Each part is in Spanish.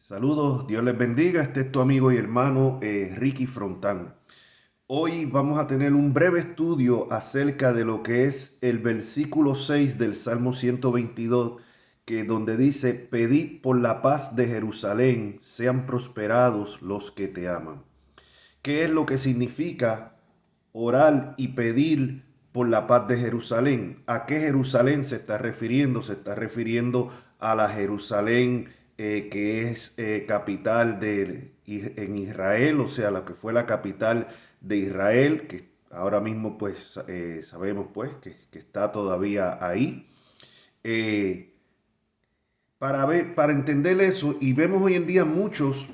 Saludos, Dios les bendiga. Este es tu amigo y hermano Ricky Frontán. Hoy vamos a tener un breve estudio acerca de lo que es el versículo 6 del Salmo 122, que donde dice: Pedid por la paz de Jerusalén, sean prosperados los que te aman. ¿Qué es lo que significa orar y pedir por la paz de Jerusalén? ¿A qué Jerusalén se está refiriendo? Se está refiriendo a la Jerusalén que es capital en Israel, o sea, la que fue la capital de Israel, que ahora mismo pues sabemos pues que está todavía ahí. Eh, para entender eso, y vemos hoy en día muchos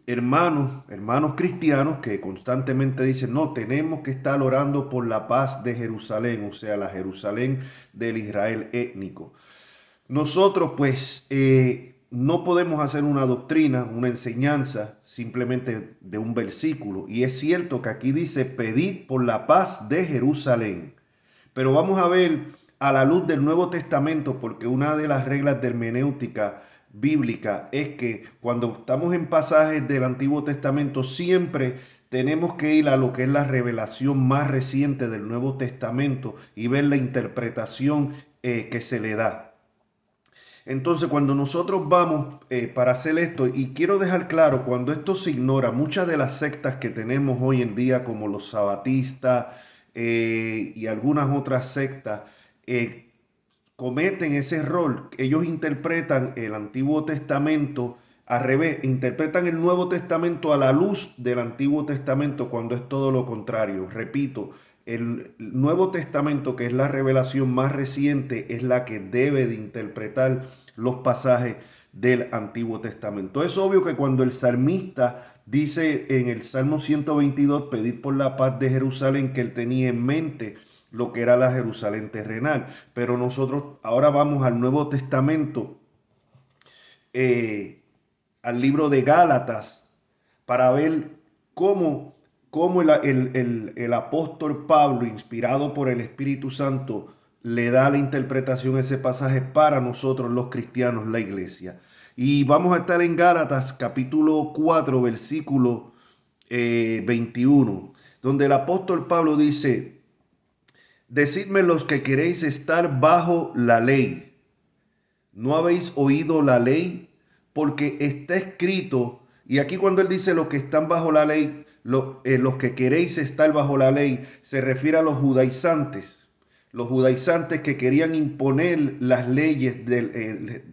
hermanos cristianos que constantemente dicen: no, tenemos que estar orando por la paz de Jerusalén, o sea, la Jerusalén del Israel étnico. Nosotros pues no podemos hacer una doctrina, una enseñanza simplemente de un versículo. Y es cierto que aquí dice: pedid por la paz de Jerusalén. Pero vamos a ver a la luz del Nuevo Testamento, porque una de las reglas de hermenéutica bíblica es que cuando estamos en pasajes del Antiguo Testamento siempre tenemos que ir a lo que es la revelación más reciente del Nuevo Testamento y ver la interpretación que se le da. Entonces, cuando nosotros vamos para hacer esto, y quiero dejar claro, cuando esto se ignora, muchas de las sectas que tenemos hoy en día, como los sabatistas y algunas otras sectas, eh, cometen ese error. Ellos interpretan el Antiguo Testamento al revés, interpretan el Nuevo Testamento a la luz del Antiguo Testamento cuando es todo lo contrario. Repito, el Nuevo Testamento, que es la revelación más reciente, es la que debe de interpretar los pasajes del Antiguo Testamento. Es obvio que cuando el salmista dice en el Salmo 122, pedir por la paz de Jerusalén, que él tenía en mente lo que era la Jerusalén terrenal. Pero nosotros ahora vamos al Nuevo Testamento, eh, al libro de Gálatas, para ver cómo, cómo el apóstol Pablo, inspirado por el Espíritu Santo, le da la interpretación a ese pasaje para nosotros los cristianos, la iglesia. Y vamos a estar en Gálatas capítulo 4, versículo 21, donde el apóstol Pablo dice: Decidme los que queréis estar bajo la ley. ¿No habéis oído la ley? Porque está escrito, y aquí cuando él dice los que están bajo la ley, los que queréis estar bajo la ley, se refiere a los judaizantes que querían imponer las leyes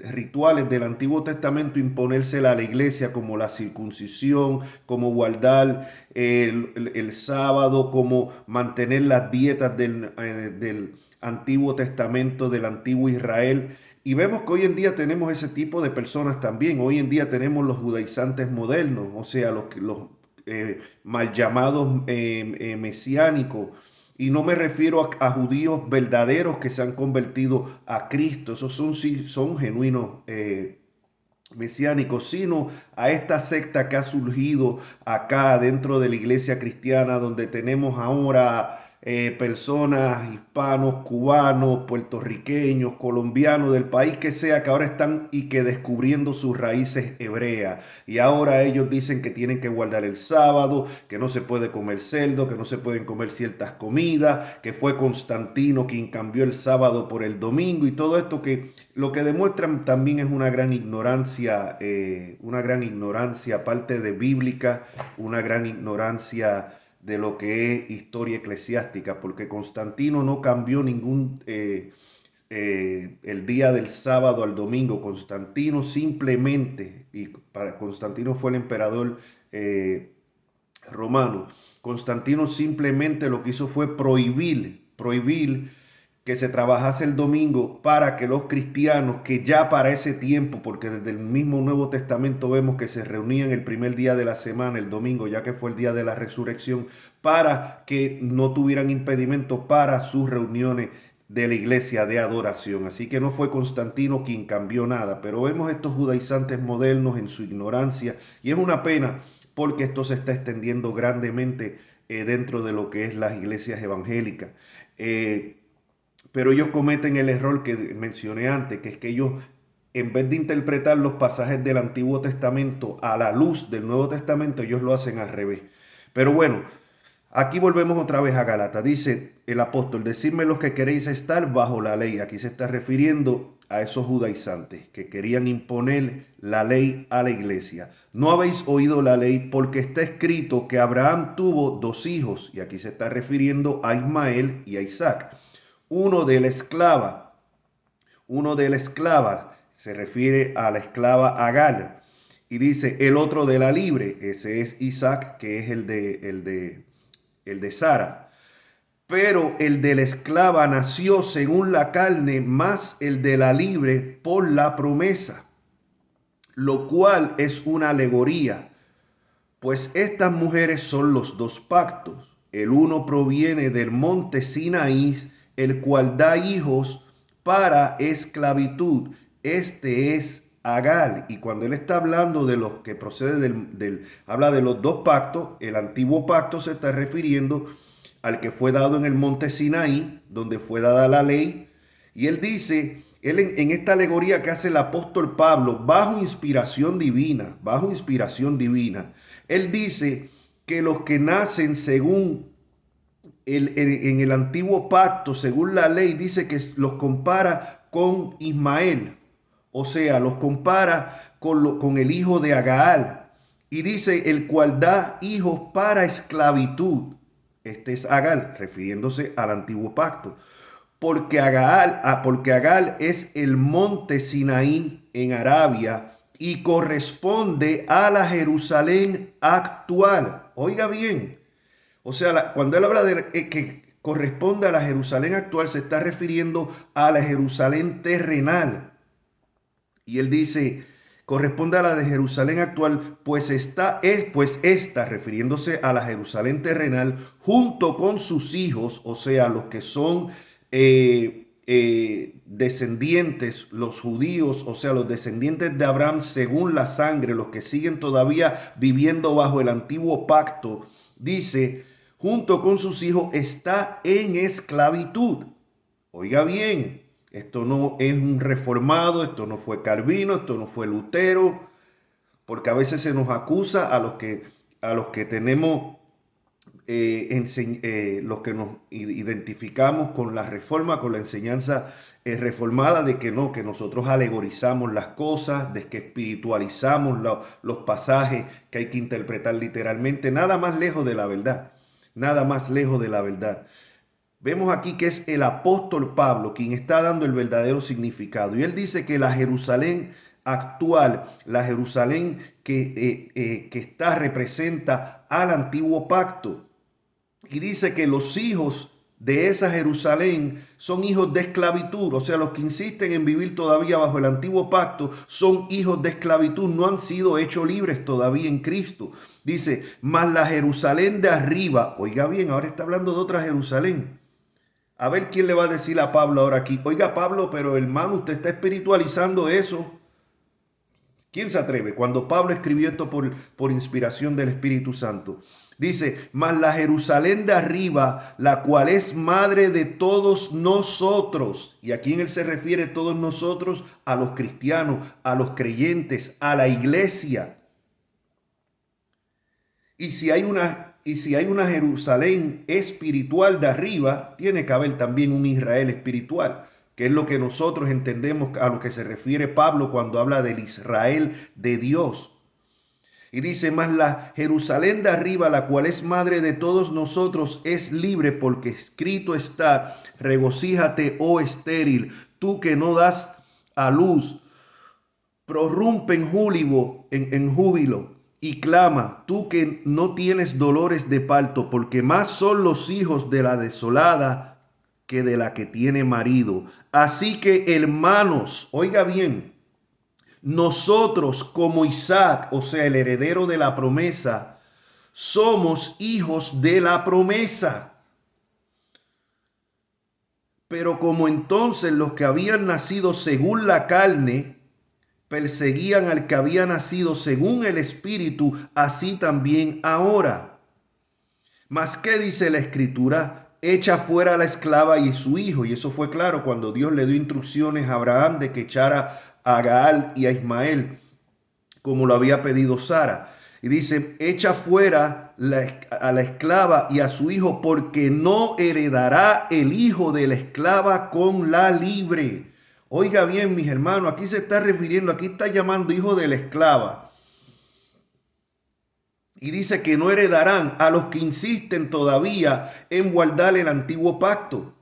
rituales del Antiguo Testamento, imponérsela a la iglesia, como la circuncisión, como guardar el sábado, como mantener las dietas del Antiguo Testamento, del Antiguo Israel. Y vemos que hoy en día tenemos ese tipo de personas también. Hoy en día tenemos los judaizantes modernos, o sea, los mal llamados mesiánicos. Y no me refiero a judíos verdaderos que se han convertido a Cristo. Esos son, sí, son genuinos mesiánicos, sino a esta secta que ha surgido acá dentro de la iglesia cristiana, donde tenemos ahora personas hispanos, cubanos, puertorriqueños, colombianos, del país que sea, que ahora están y que descubriendo sus raíces hebreas. Y ahora ellos dicen que tienen que guardar el sábado, que no se puede comer cerdo, que no se pueden comer ciertas comidas, que fue Constantino quien cambió el sábado por el domingo, y todo esto que lo que demuestran también es una gran ignorancia, aparte de bíblica, una gran ignorancia de lo que es historia eclesiástica, porque Constantino no cambió el día del sábado al domingo. Constantino simplemente, y para Constantino fue el emperador romano, Constantino simplemente lo que hizo fue prohibir que se trabajase el domingo, para que los cristianos que ya para ese tiempo, porque desde el mismo Nuevo Testamento vemos que se reunían el primer día de la semana, el domingo, ya que fue el día de la resurrección, para que no tuvieran impedimento para sus reuniones de la iglesia de adoración. Así que no fue Constantino quien cambió nada, pero vemos estos judaizantes modernos en su ignorancia, y es una pena porque esto se está extendiendo grandemente dentro de lo que es las iglesias evangélicas. Pero ellos cometen el error que mencioné antes, que es que ellos en vez de interpretar los pasajes del Antiguo Testamento a la luz del Nuevo Testamento, ellos lo hacen al revés. Pero bueno, aquí volvemos otra vez a Gálatas. Dice el apóstol, decidme los que queréis estar bajo la ley. Aquí se está refiriendo a esos judaizantes que querían imponer la ley a la iglesia. No habéis oído la ley porque está escrito que Abraham tuvo 2 hijos. Y aquí se está refiriendo a Ismael y a Isaac. Uno de la esclava, se refiere a la esclava Agar. Y dice el otro de la libre, ese es Isaac, que es el de Sara. Pero el de la esclava nació según la carne, más el de la libre por la promesa, lo cual es una alegoría, pues estas mujeres son los 2 pactos. El uno proviene del monte Sinaí, el cual da hijos para esclavitud. Este es Agar. Y cuando él está hablando de los que procede habla de los 2 pactos, el antiguo pacto se está refiriendo al que fue dado en el monte Sinaí, donde fue dada la ley. Y él dice, en esta alegoría que hace el apóstol Pablo, bajo inspiración divina, él dice que los que nacen según en el antiguo pacto, según la ley, dice que los compara con Ismael, o sea, los compara con el hijo de Agar, y dice el cual da hijos para esclavitud. Este es Agar, refiriéndose al antiguo pacto. Porque Agar es el monte Sinaí en Arabia y corresponde a la Jerusalén actual. Oiga bien, o sea, cuando él habla de que corresponde a la Jerusalén actual, se está refiriendo a la Jerusalén terrenal. Y él dice, corresponde a la de Jerusalén actual, pues esta, refiriéndose a la Jerusalén terrenal, junto con sus hijos, o sea, los que son descendientes, los judíos, o sea, los descendientes de Abraham según la sangre, los que siguen todavía viviendo bajo el antiguo pacto, dice, junto con sus hijos está en esclavitud. Oiga bien, esto no es un reformado, esto no fue Calvino, esto no fue Lutero, porque a veces se nos acusa a los que tenemos, los que nos identificamos con la reforma, con la enseñanza reformada, de que no, que nosotros alegorizamos las cosas, de que espiritualizamos los pasajes que hay que interpretar literalmente. Nada más lejos de la verdad, nada más lejos de la verdad. Vemos aquí que es el apóstol Pablo quien está dando el verdadero significado. Y él dice que la Jerusalén actual, la Jerusalén que representa al antiguo pacto. Y dice que los hijos de esa Jerusalén son hijos de esclavitud. O sea, los que insisten en vivir todavía bajo el antiguo pacto son hijos de esclavitud. No han sido hechos libres todavía en Cristo. Dice, mas la Jerusalén de arriba. Oiga bien, ahora está hablando de otra Jerusalén. A ver quién le va a decir a Pablo ahora aquí. Oiga, Pablo, pero hermano, usted está espiritualizando eso. ¿Quién se atreve? Cuando Pablo escribió esto por inspiración del Espíritu Santo. Dice, mas la Jerusalén de arriba, la cual es madre de todos nosotros. ¿Y a quién él se refiere todos nosotros? A los cristianos, a los creyentes, a la iglesia. Y si hay una Jerusalén espiritual de arriba, tiene que haber también un Israel espiritual, que es lo que nosotros entendemos a lo que se refiere Pablo cuando habla del Israel de Dios. Y dice, mas la Jerusalén de arriba, la cual es madre de todos nosotros, es libre, porque escrito está, regocíjate, oh estéril, tú que no das a luz, prorrumpe en júbilo. Y clama, tú que no tienes dolores de parto, porque más son los hijos de la desolada que de la que tiene marido. Así que, hermanos, oiga bien, nosotros como Isaac, o sea, el heredero de la promesa, somos hijos de la promesa. Pero como entonces los que habían nacido según la carne perseguían al que había nacido según el Espíritu, así también ahora. Mas, ¿qué dice la Escritura? Echa fuera a la esclava y su hijo. Y eso fue claro cuando Dios le dio instrucciones a Abraham de que echara a Agaal y a Ismael, como lo había pedido Sara. Y dice, echa fuera a la esclava y a su hijo, porque no heredará el hijo de la esclava con la libre. Oiga bien, mis hermanos, aquí se está refiriendo, aquí está llamando hijo de la esclava. Y dice que no heredarán a los que insisten todavía en guardar el antiguo pacto.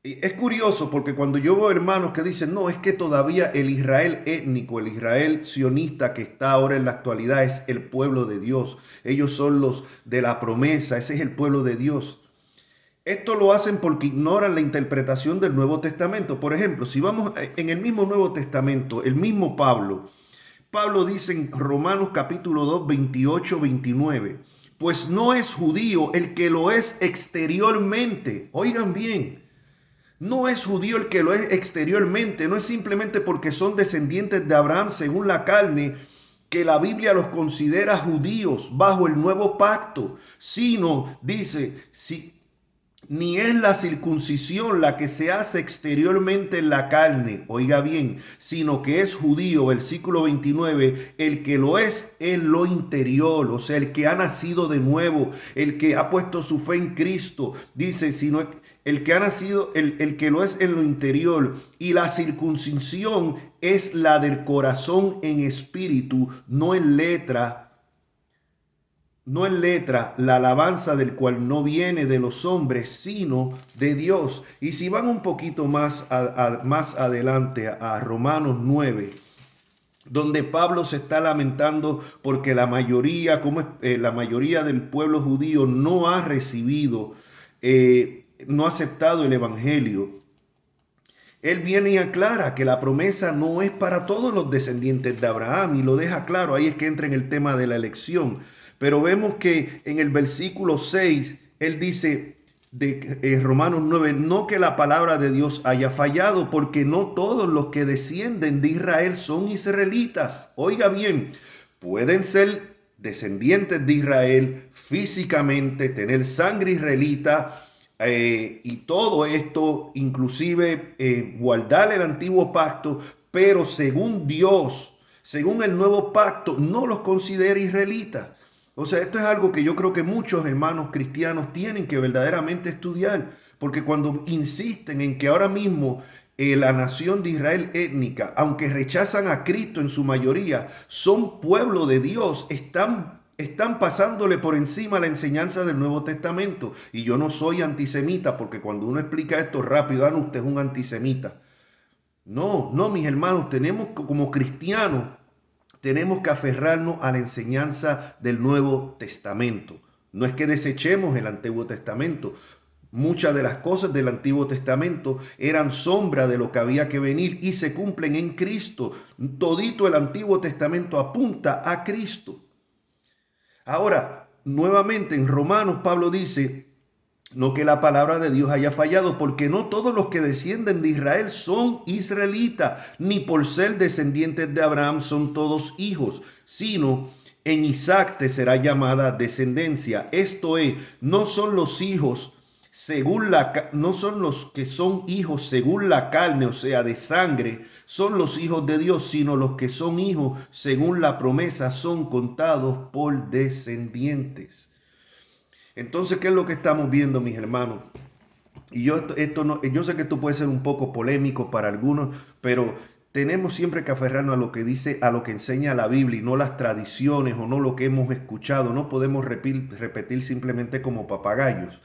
Es curioso porque cuando yo veo hermanos que dicen, no, es que todavía el Israel étnico, el Israel sionista que está ahora en la actualidad es el pueblo de Dios. Ellos son los de la promesa, ese es el pueblo de Dios. Esto lo hacen porque ignoran la interpretación del Nuevo Testamento. Por ejemplo, si vamos en el mismo Nuevo Testamento, el mismo Pablo dice en Romanos capítulo 2, 28, 29, pues no es judío el que lo es exteriormente. Oigan bien. No es judío el que lo es exteriormente, no es simplemente porque son descendientes de Abraham según la carne que la Biblia los considera judíos bajo el nuevo pacto, sino, dice, ni es la circuncisión la que se hace exteriormente en la carne, oiga bien, sino que es judío, versículo 29, el que lo es en lo interior, o sea, el que ha nacido de nuevo, el que ha puesto su fe en Cristo, dice, sino el que ha nacido, el que lo es en lo interior, y la circuncisión es la del corazón en espíritu, no en letra, la alabanza del cual no viene de los hombres, sino de Dios. Y si van un poquito más, más adelante a Romanos 9, donde Pablo se está lamentando porque la mayoría, la mayoría del pueblo judío no ha recibido, no ha aceptado el evangelio. Él viene y aclara que la promesa no es para todos los descendientes de Abraham y lo deja claro. Ahí es que entra en el tema de la elección. Pero vemos que en el versículo 6, él dice de Romanos 9, no que la palabra de Dios haya fallado, porque no todos los que descienden de Israel son israelitas. Oiga bien, pueden ser descendientes de Israel físicamente, tener sangre israelita, y todo esto, inclusive guardar el antiguo pacto, pero según Dios, según el nuevo pacto, no los considera israelitas. O sea, esto es algo que yo creo que muchos hermanos cristianos tienen que verdaderamente estudiar, porque cuando insisten en que ahora mismo la nación de Israel étnica, aunque rechazan a Cristo en su mayoría, son pueblo de Dios, están pasándole por encima la enseñanza del Nuevo Testamento. Y yo no soy antisemita, porque cuando uno explica esto rápido, usted es un antisemita. No, mis hermanos, tenemos como cristianos, tenemos que aferrarnos a la enseñanza del Nuevo Testamento. No es que desechemos el Antiguo Testamento. Muchas de las cosas del Antiguo Testamento eran sombra de lo que había que venir y se cumplen en Cristo. Todito el Antiguo Testamento apunta a Cristo. Ahora, nuevamente en Romanos, Pablo dice, no que la palabra de Dios haya fallado, porque no todos los que descienden de Israel son israelitas, ni por ser descendientes de Abraham son todos hijos, sino en Isaac te será llamada descendencia. Esto es, no son los hijos no son los que son hijos según la carne, o sea, de sangre, son los hijos de Dios, sino los que son hijos según la promesa son contados por descendientes. Entonces, ¿qué es lo que estamos viendo, mis hermanos? Y yo sé que esto puede ser un poco polémico para algunos, pero tenemos siempre que aferrarnos a lo que dice, a lo que enseña la Biblia y no las tradiciones o no lo que hemos escuchado. No podemos repetir simplemente como papagayos.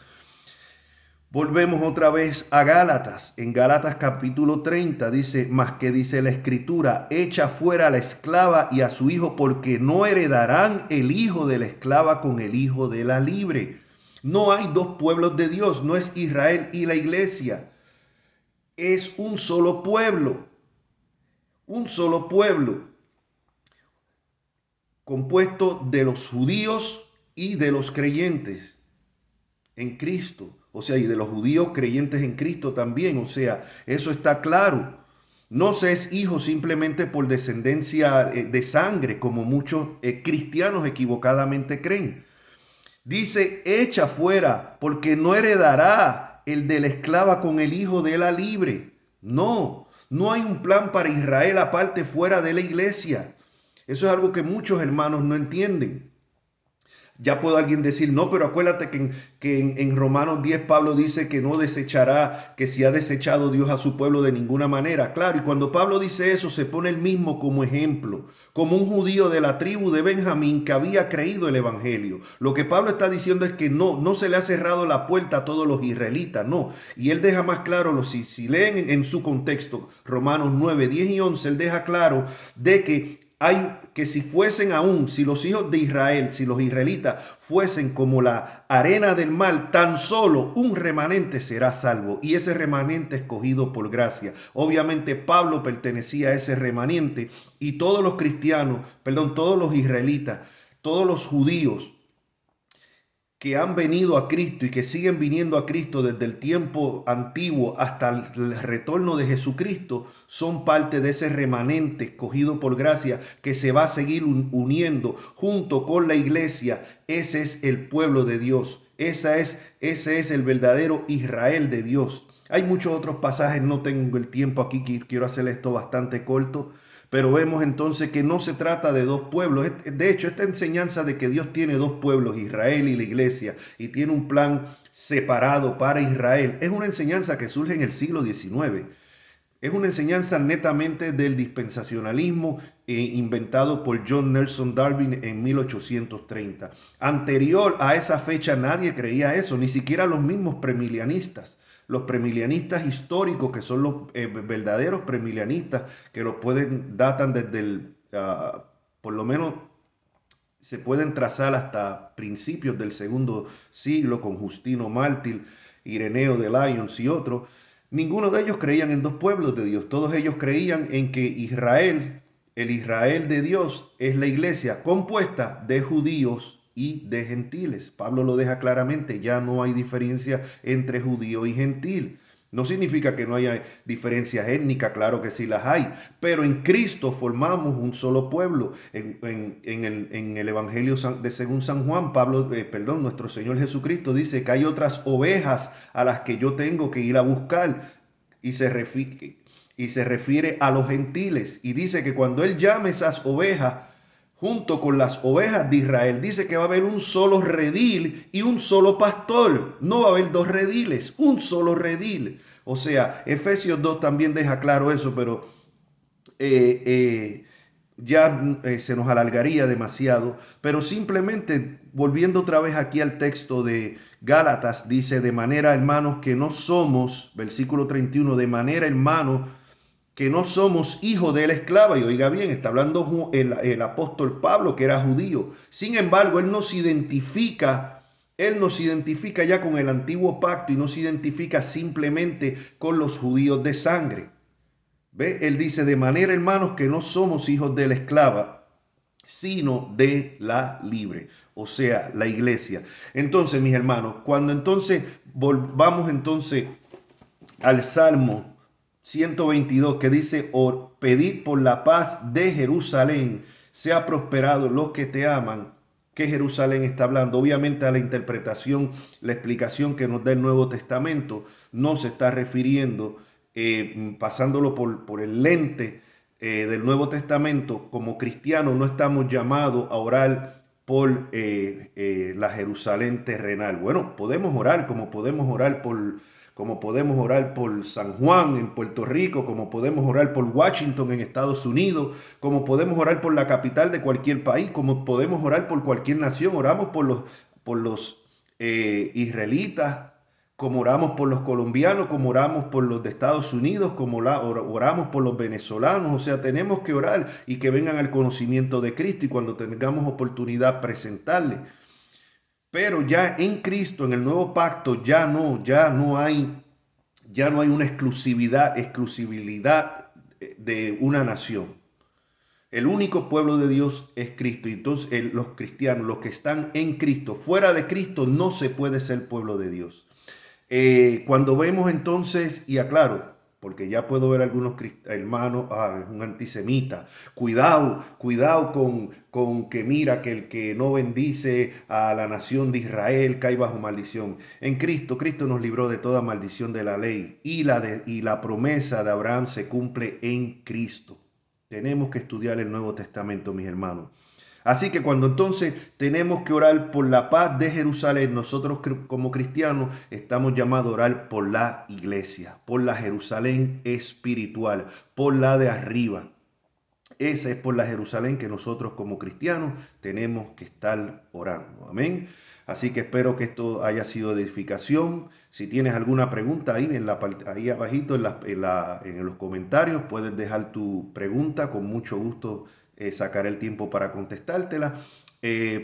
Volvemos otra vez a Gálatas. En Gálatas capítulo 30 dice, más que dice la escritura, echa fuera a la esclava y a su hijo, porque no heredarán el hijo de la esclava con el hijo de la libre. No hay dos pueblos de Dios, no es Israel y la iglesia. Es un solo pueblo, compuesto de los judíos y de los creyentes en Cristo. O sea, y de los judíos creyentes en Cristo también. O sea, eso está claro. No se es hijo simplemente por descendencia de sangre, como muchos cristianos equivocadamente creen. Dice, echa fuera, porque no heredará el de la esclava con el hijo de la libre. No, No hay un plan para Israel aparte fuera de la iglesia. Eso es algo que muchos hermanos no entienden. Ya puede alguien decir, no, pero acuérdate que en Romanos 10 Pablo dice que no desechará, que si ha desechado Dios a su pueblo de ninguna manera. Claro, y cuando Pablo dice eso, se pone el mismo como ejemplo, como un judío de la tribu de Benjamín que había creído el evangelio. Lo que Pablo está diciendo es que no se le ha cerrado la puerta a todos los israelitas, no. Y él deja más claro, si leen en su contexto, Romanos 9, 10 y 11, él deja claro de que hay que si fuesen aún, si los hijos de Israel, si los israelitas fuesen como la arena del mar, tan solo un remanente será salvo, y ese remanente escogido por gracia. Obviamente Pablo pertenecía a ese remanente, y todos los cristianos, todos los israelitas, todos los judíos que han venido a Cristo y que siguen viniendo a Cristo desde el tiempo antiguo hasta el retorno de Jesucristo, son parte de ese remanente escogido por gracia que se va a seguir uniendo junto con la iglesia. Ese es el pueblo de Dios. Ese es el verdadero Israel de Dios. Hay muchos otros pasajes, no tengo el tiempo aquí, quiero hacer esto bastante corto. Pero vemos entonces que no se trata de dos pueblos. De hecho, esta enseñanza de que Dios tiene dos pueblos, Israel y la iglesia, y tiene un plan separado para Israel, es una enseñanza que surge en el siglo XIX. Es una enseñanza netamente del dispensacionalismo inventado por John Nelson Darby en 1830. Anterior a esa fecha nadie creía eso, ni siquiera los mismos premilianistas. Los premilianistas históricos, que son los verdaderos premilianistas, que los datan desde por lo menos se pueden trazar hasta principios del segundo siglo con Justino Mártir, Ireneo de Lyons y otros. Ninguno de ellos creían en dos pueblos de Dios. Todos ellos creían en que Israel, el Israel de Dios, es la iglesia compuesta de judíos y de gentiles. Pablo lo deja claramente, ya no hay diferencia entre judío y gentil. No significa que no haya diferencias étnicas, claro que sí las hay, pero en Cristo formamos un solo pueblo. En el Evangelio de según San Juan, nuestro Señor Jesucristo dice que hay otras ovejas a las que yo tengo que ir a buscar, y se refiere a los gentiles, y dice que cuando Él llame esas ovejas, junto con las ovejas de Israel, dice que va a haber un solo redil y un solo pastor. No va a haber dos rediles, un solo redil. O sea, Efesios 2 también deja claro eso, pero se nos alargaría demasiado. Pero simplemente, volviendo otra vez aquí al texto de Gálatas, dice, de manera, hermanos, que no somos, versículo 31, de manera, hermanos, que no somos hijos de la esclava. Y oiga bien, está hablando el apóstol Pablo, que era judío. Sin embargo, él nos identifica ya con el antiguo pacto y no se identifica simplemente con los judíos de sangre. ¿Ve? Él dice, de manera, hermanos, que no somos hijos de la esclava, sino de la libre, o sea, la iglesia. Entonces, mis hermanos, cuando entonces volvamos entonces al Salmo 122, que dice, pedid por la paz de Jerusalén, sea prosperado los que te aman. ¿Qué Jerusalén está hablando? Obviamente a la interpretación, la explicación que nos da el Nuevo Testamento, no se está refiriendo, pasándolo por el lente del Nuevo Testamento. Como cristianos no estamos llamados a orar por la Jerusalén terrenal. Bueno, podemos orar como podemos orar por San Juan en Puerto Rico, como podemos orar por Washington en Estados Unidos, como podemos orar por la capital de cualquier país, como podemos orar por cualquier nación. Oramos por los israelitas, como oramos por los colombianos, como oramos por los de Estados Unidos, como oramos por los venezolanos. O sea, tenemos que orar y que vengan al conocimiento de Cristo, y cuando tengamos oportunidad presentarle. Pero ya en Cristo, en el nuevo pacto, ya no hay una exclusividad de una nación. El único pueblo de Dios es Cristo. Y entonces los cristianos, los que están en Cristo, fuera de Cristo, no se puede ser pueblo de Dios. Cuando vemos entonces, y aclaro, porque ya puedo ver algunos hermanos, es un antisemita. Cuidado, cuidado con que mira que el que no bendice a la nación de Israel cae bajo maldición. En Cristo, Cristo nos libró de toda maldición de la ley y la promesa de Abraham se cumple en Cristo. Tenemos que estudiar el Nuevo Testamento, mis hermanos. Así que cuando entonces tenemos que orar por la paz de Jerusalén, nosotros como cristianos estamos llamados a orar por la iglesia, por la Jerusalén espiritual, por la de arriba. Esa es por la Jerusalén que nosotros como cristianos tenemos que estar orando. Amén. Así que espero que esto haya sido de edificación. Si tienes alguna pregunta ahí abajito en los comentarios, puedes dejar tu pregunta. Con mucho gusto sacaré el tiempo para contestártela.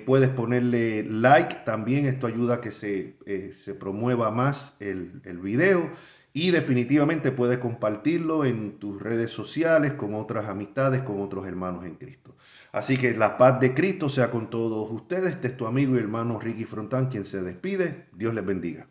Puedes ponerle like también. Esto ayuda a que se promueva más el video. Y definitivamente puedes compartirlo en tus redes sociales, con otras amistades, con otros hermanos en Cristo. Así que la paz de Cristo sea con todos ustedes. Este es tu amigo y hermano Ricky Frontán quien se despide. Dios les bendiga.